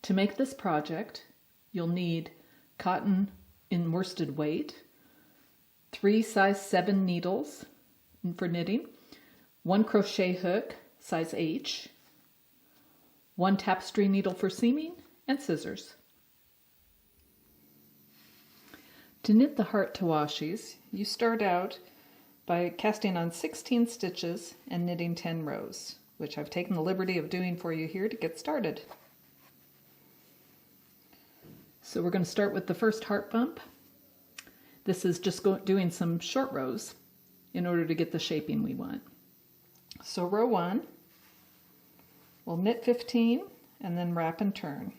To make this project, you'll need cotton in worsted weight, 3 size 7 needles for knitting, 1 crochet hook size H, 1 tapestry needle for seaming, and scissors. To knit the heart Tawashis, you start out by casting on 16 stitches and knitting 10 rows, which I've taken the liberty of doing for you here to get started. So we're going to start with the first heart bump. This is just doing some short rows in order to get the shaping we want. So row 1, we'll knit 15 and then wrap and turn.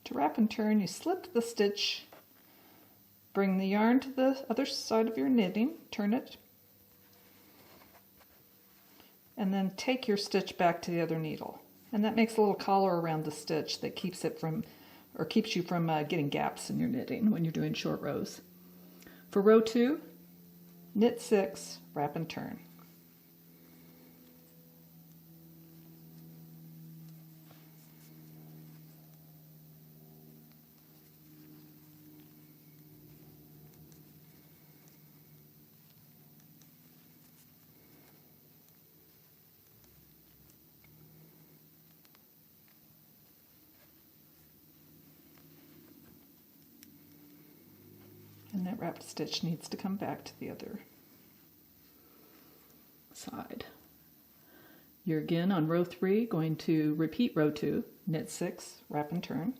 To wrap and turn, you slip the stitch, bring the yarn to the other side of your knitting, turn it, and then take your stitch back to the other needle. And that makes a little collar around the stitch that keeps it from, or keeps you from getting gaps in your knitting when you're doing short rows. For row 2, knit 6, wrap and turn. And that wrapped stitch needs to come back to the other side. You're again on row 3 going to repeat row 2, knit 6, wrap and turn.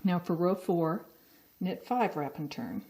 Now for row 4, knit 5, wrap and turn.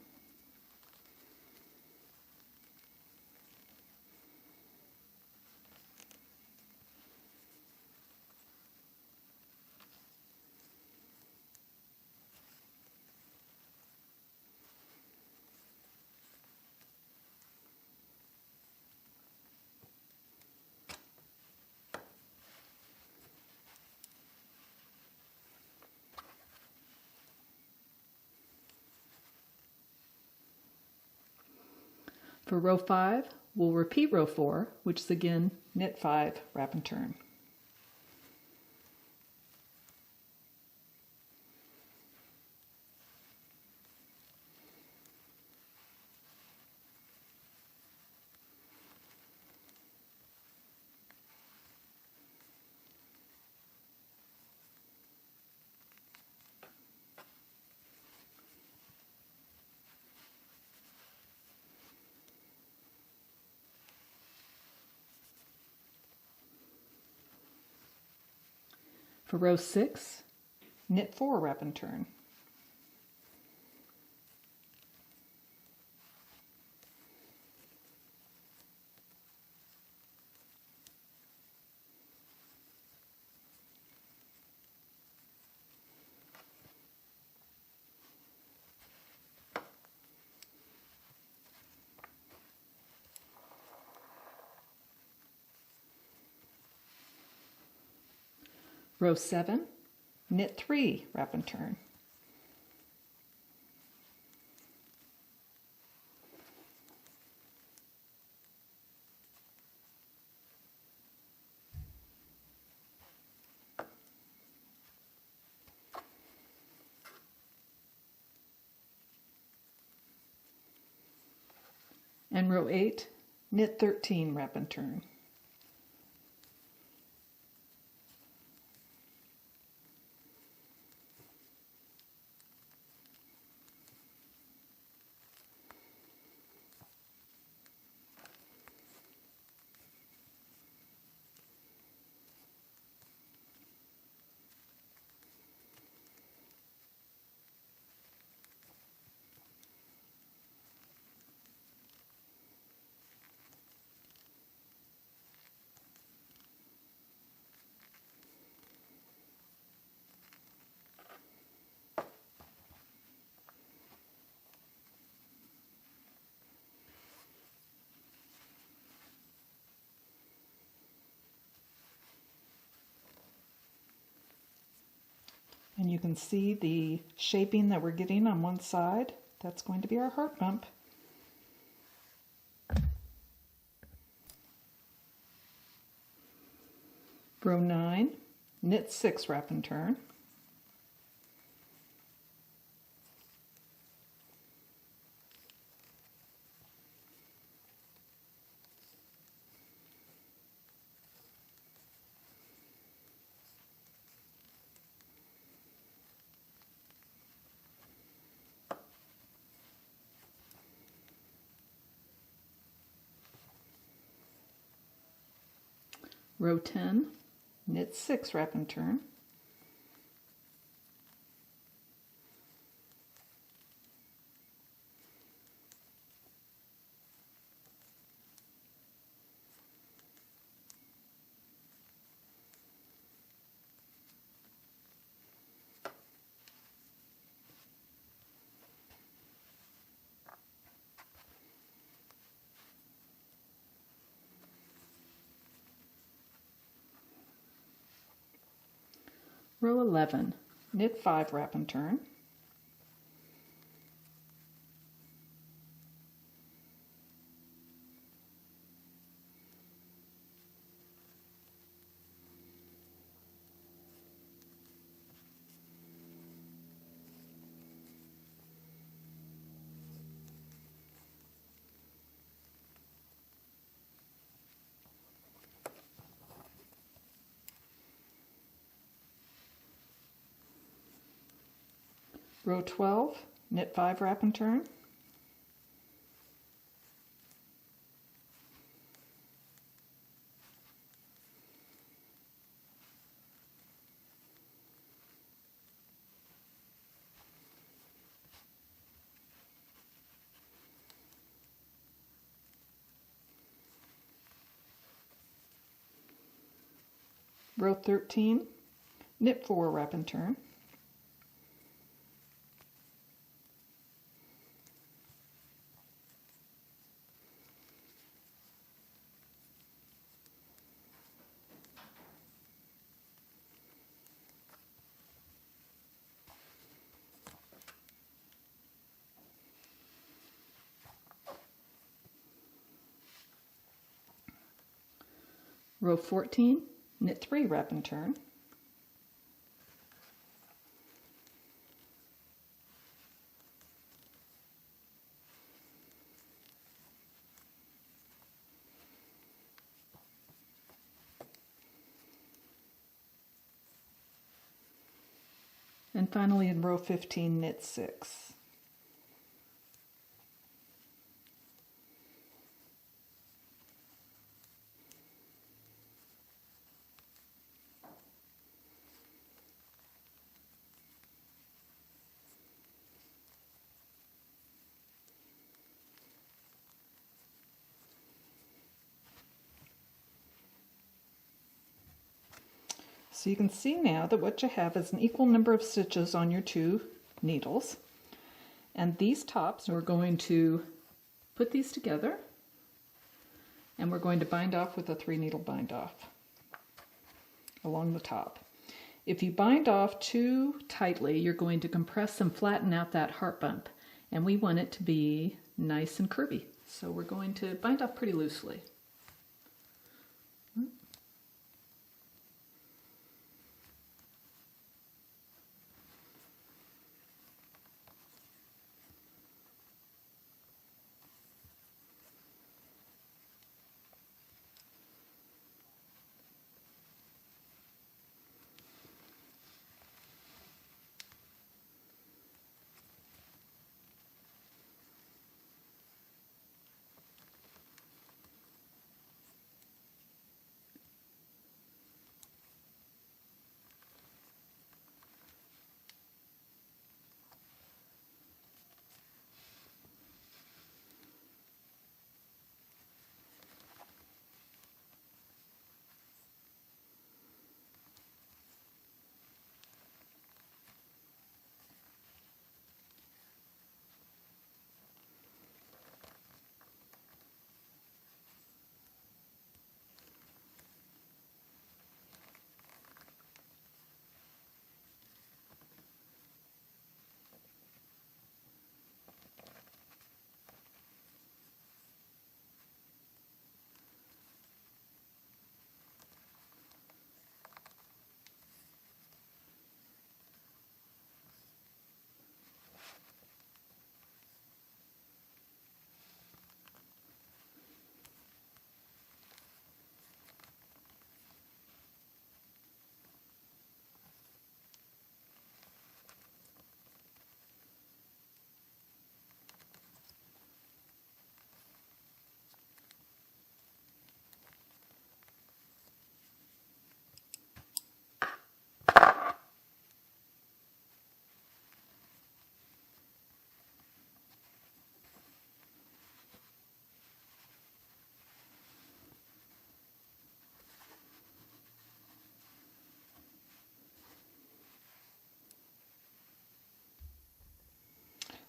For row 5, we'll repeat row 4, which is again knit 5, wrap and turn. For row 6, knit 4, wrap and turn. Row 7, knit 3, wrap and turn. And row 8, knit 13, wrap and turn. And you can see the shaping that we're getting on one side. That's going to be our heart bump. Row 9, knit 6, wrap and turn. Row 10, knit 6, wrap and turn. Row 11, knit 5, wrap and turn. Row 12, knit 5, wrap and turn. Row 13, knit 4, wrap and turn. Row 14, knit 3, wrap and turn. And finally in row 15, knit 6. So you can see now that what you have is an equal number of stitches on your 2 needles. And these tops, we're going to put these together and we're going to bind off with a 3-needle bind off along the top. If you bind off too tightly, you're going to compress and flatten out that heart bump, and we want it to be nice and curvy. So we're going to bind off pretty loosely.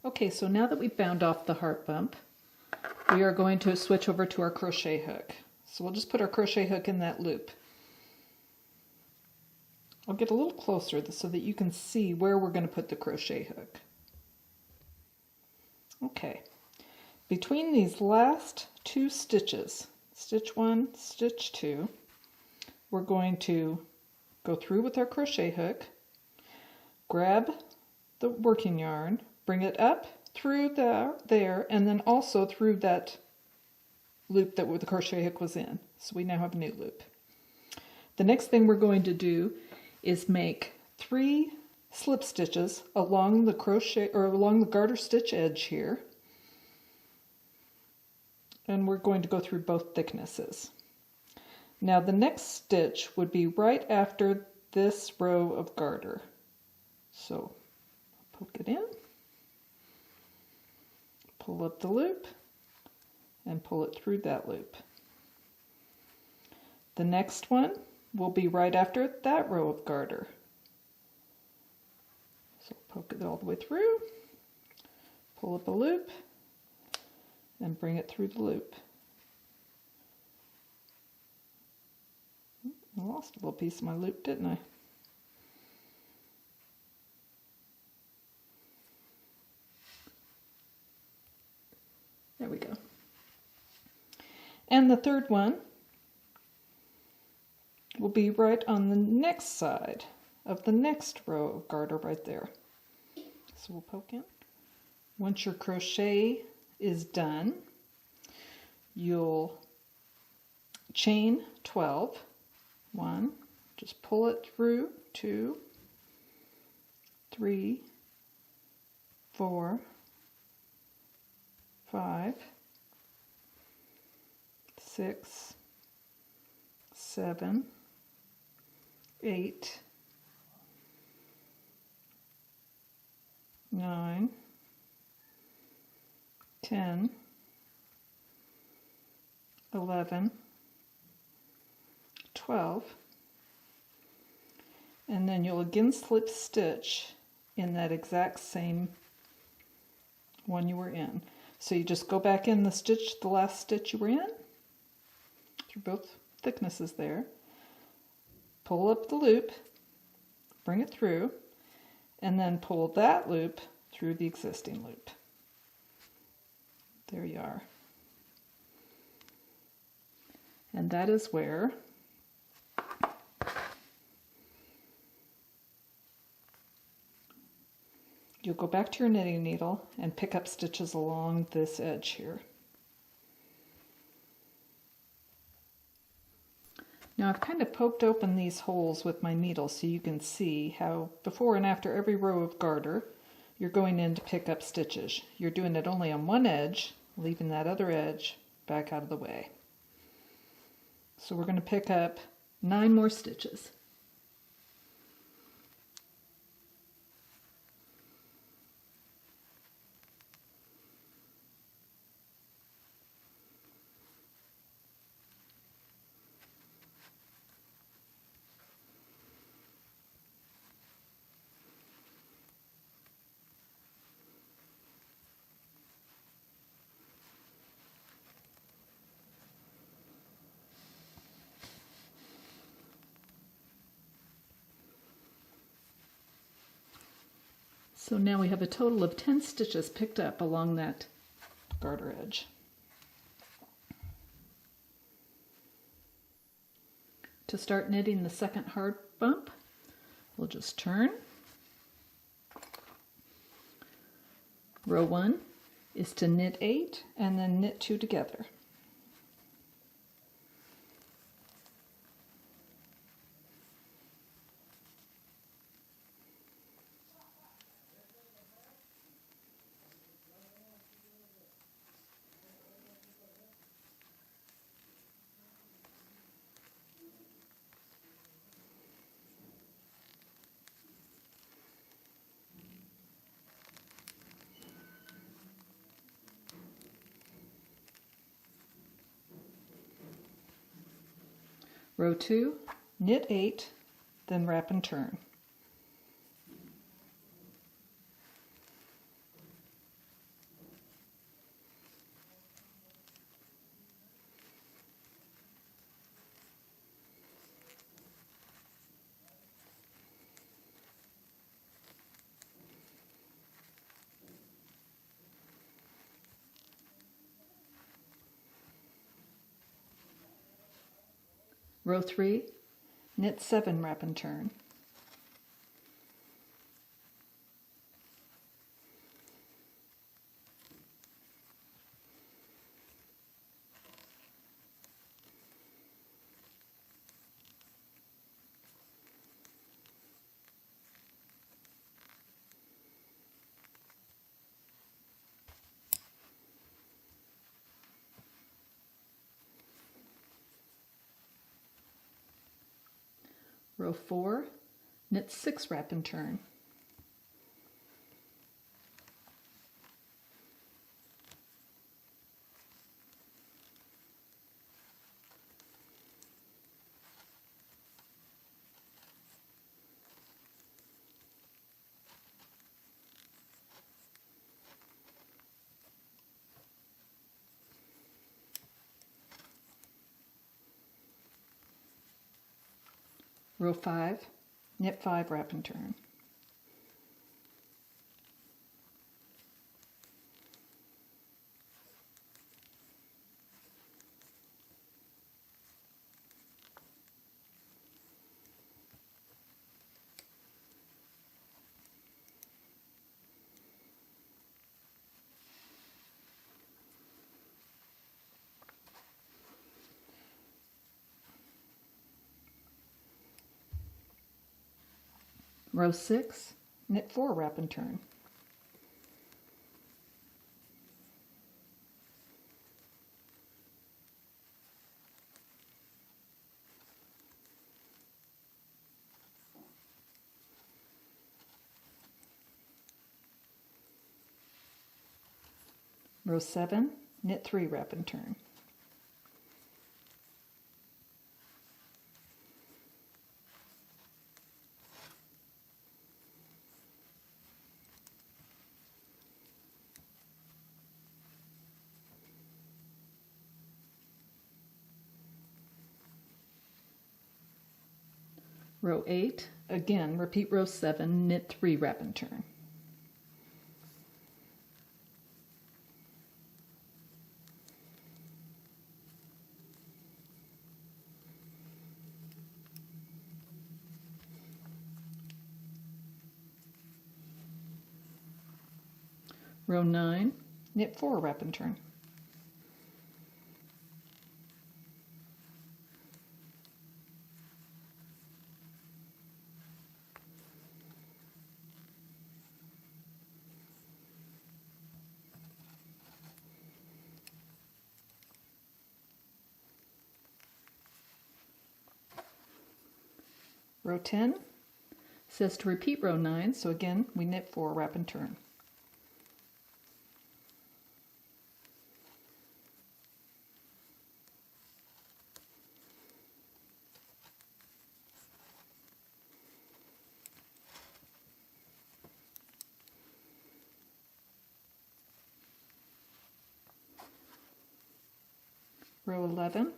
Okay, so now that we've bound off the heart bump, we are going to switch over to our crochet hook. So we'll just put our crochet hook in that loop. I'll get a little closer so that you can see where we're going to put the crochet hook. Okay, between these last two stitches, stitch 1, stitch 2, we're going to go through with our crochet hook, grab the working yarn, bring it up through there, and then also through that loop that the crochet hook was in. So we now have a new loop. The next thing we're going to do is make 3 slip stitches along the crochet or along the garter stitch edge here. And we're going to go through both thicknesses. Now the next stitch would be right after this row of garter. So poke it in, pull up the loop, and pull it through that loop. The next one will be right after that row of garter. So poke it all the way through, pull up a loop, and bring it through the loop. I lost a little piece of my loop, didn't I? There we go. And the third one will be right on the next side of the next row of garter right there. So we'll poke in. Once your crochet is done, you'll chain 12. 1, just pull it through, 2, 3, 4, 5, 6, 7, 8, 9, 10, 11, 12, and then you'll again slip stitch in that exact same one you were in. So you just go back in the last stitch you were in, through both thicknesses there, pull up the loop, bring it through, and then pull that loop through the existing loop. There you are. And that is where you'll go back to your knitting needle and pick up stitches along this edge here. Now I've kind of poked open these holes with my needle so you can see how before and after every row of garter you're going in to pick up stitches. You're doing it only on one edge, leaving that other edge back out of the way. So we're going to pick up 9 more stitches. So now we have a total of 10 stitches picked up along that garter edge. To start knitting the second heart bump, we'll just turn. Row 1 is to knit 8 and then knit 2 together. Row 2, knit 8, then wrap and turn. Row 3, knit 7, wrap and turn. Row 4, knit 6, wrap and turn. Row 5, knit 5, wrap and turn. Row 6, knit 4, wrap and turn. Row 7, knit 3, wrap and turn. Row 8, again, repeat row 7, knit 3, wrap and turn. Row 9, knit 4, wrap and turn. Row 10 says to repeat row 9, so again we knit 4, wrap and turn. Row 11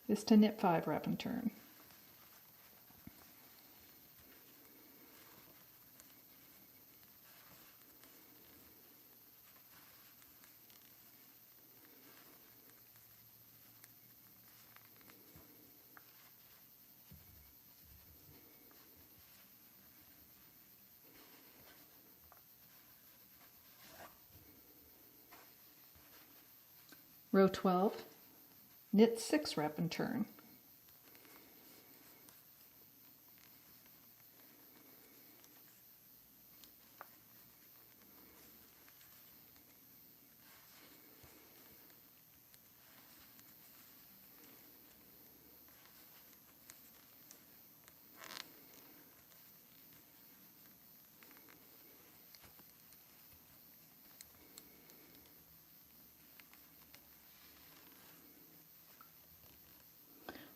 is to knit 5, wrap and turn. Row 12, knit 6, wrap and turn.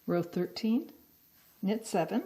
Row 13, knit 7.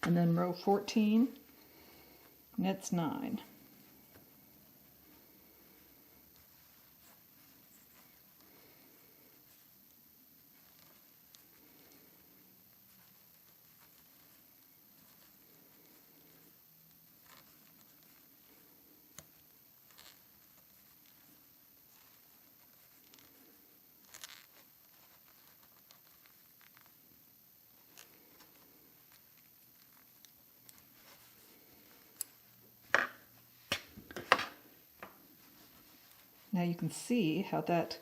and then row 14, knits 9. Now you can see how that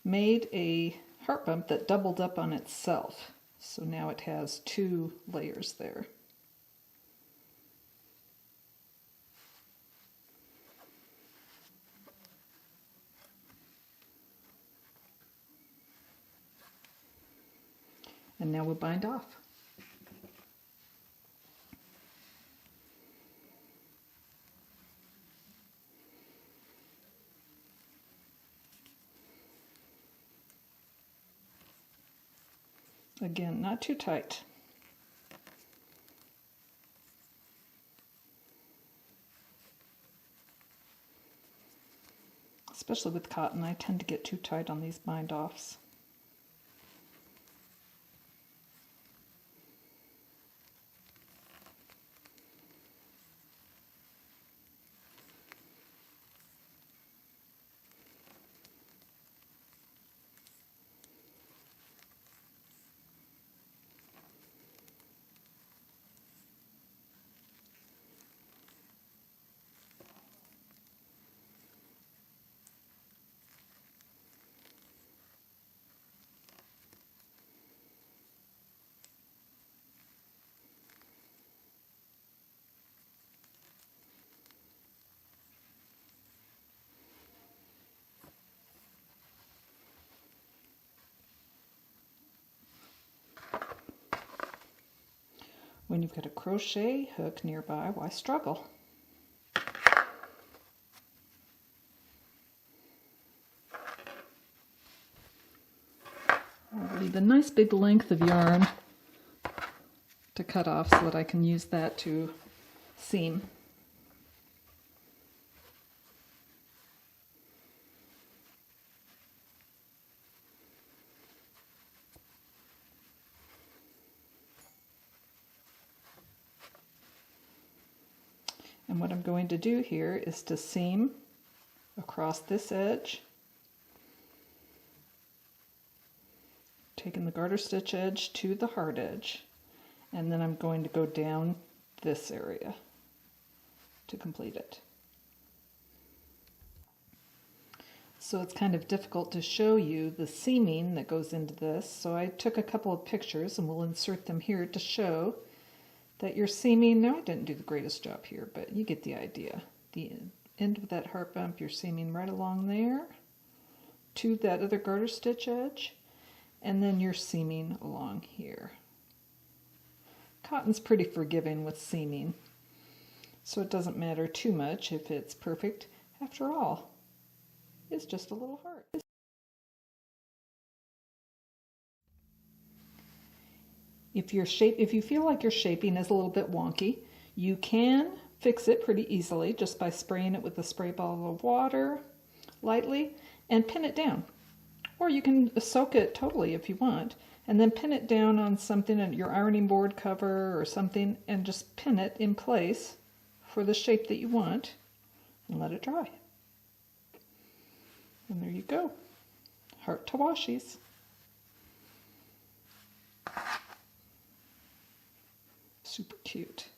made a heart bump that doubled up on itself. So now it has 2 layers there. And now we'll bind off. Again, not too tight. Especially with cotton, I tend to get too tight on these bind-offs. When you've got a crochet hook nearby, why struggle? I'll leave a nice big length of yarn to cut off so that I can use that to seam. And what I'm going to do here is to seam across this edge, taking the garter stitch edge to the heart edge, and then I'm going to go down this area to complete it. So it's kind of difficult to show you the seaming that goes into this, so I took a couple of pictures and we'll insert them here to show that you're seaming. Now I didn't do the greatest job here, but you get the idea. The end of that heart bump, you're seaming right along there to that other garter stitch edge, and then you're seaming along here. Cotton's pretty forgiving with seaming, so it doesn't matter too much if it's perfect. After all, it's just a little heart. If you feel like your shaping is a little bit wonky, you can fix it pretty easily just by spraying it with a spray bottle of water lightly and pin it down. Or you can soak it totally if you want, and then pin it down on something, on your ironing board cover or something, and just pin it in place for the shape that you want and let it dry. And there you go. Heart Tawashis. Super cute.